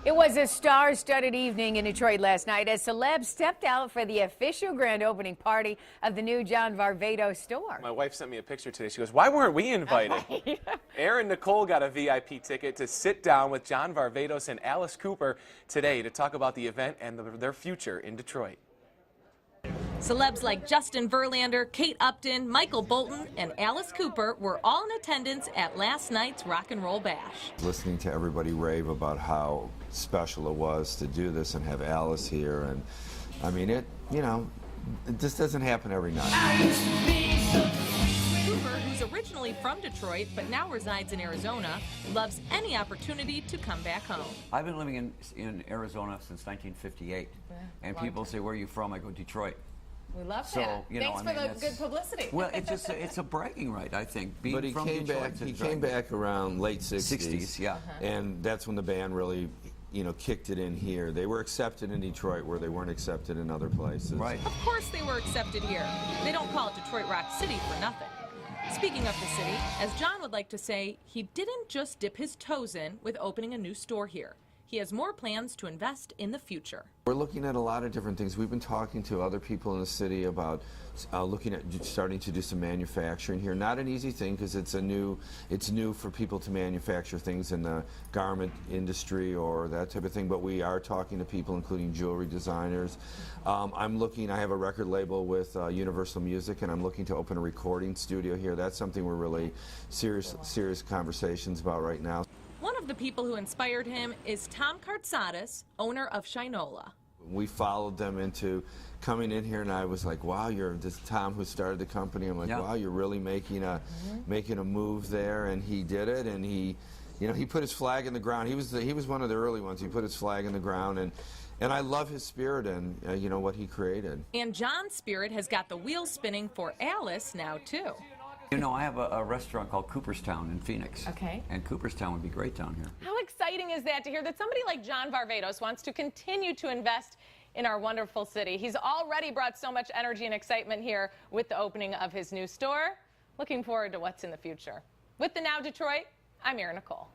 It was a star-studded evening in Detroit last night as celebs stepped out for the official grand opening party of the new John Varvatos store. My wife sent me a picture today. She goes, "Why weren't we invited?" Aaron Nicole got a VIP ticket to sit down with John Varvatos and Alice Cooper today to talk about the event and their future in Detroit. Celebs like Justin Verlander, Kate Upton, Michael Bolton, and Alice Cooper were all in attendance at last night's Rock and Roll Bash. Listening to everybody rave about how special it was to do this and have Alice here, and I mean, it just doesn't happen every night. Cooper, who's originally from Detroit but now resides in Arizona, loves any opportunity to come back home. I've been living in Arizona since 1958, and people say, "Where are you from?" I go, "Detroit." We love So, that. you know, Thanks for the good publicity. Well, it's a bragging right, I think. Being But he from came Detroit, back. He came back around late '60s. yeah. And that's when the band really, kicked it in here. They were accepted in Detroit where they weren't accepted in other places. Right. Of course they were accepted here. They don't call it Detroit Rock City for nothing. Speaking of the city, as John would like to say, he didn't just dip his toes in with opening a new store here. He has more plans to invest in the future. We're looking at a lot of different things. We've been talking to other people in the city about looking at starting to do some manufacturing here. Not an easy thing because it's new for people to manufacture things in the garment industry or that type of thing. But we are talking to people, including jewelry designers. I have a record label with Universal Music, and I'm looking to open a recording studio here. That's something we're really serious conversations about right now. One of the people who inspired him is Tom Kartsatis, owner of Shinola. We followed them into coming in here, and I was like, "Wow, you're this Tom who started the company." I'm like, Yeah. "Wow, you're really making a move there," and he did it, and he put his flag in the ground. He was one of the early ones. He put his flag in the ground, and I love his spirit and what he created. And John's spirit has got the wheels spinning for Alice now too. You know, I have a restaurant called Cooperstown in Phoenix. Okay. And Cooperstown would be great down here. How exciting is that to hear that somebody like John Varvatos wants to continue to invest in our wonderful city? He's already brought so much energy and excitement here with the opening of his new store. Looking forward to what's in the future. With the Now Detroit, I'm Erin Nicole.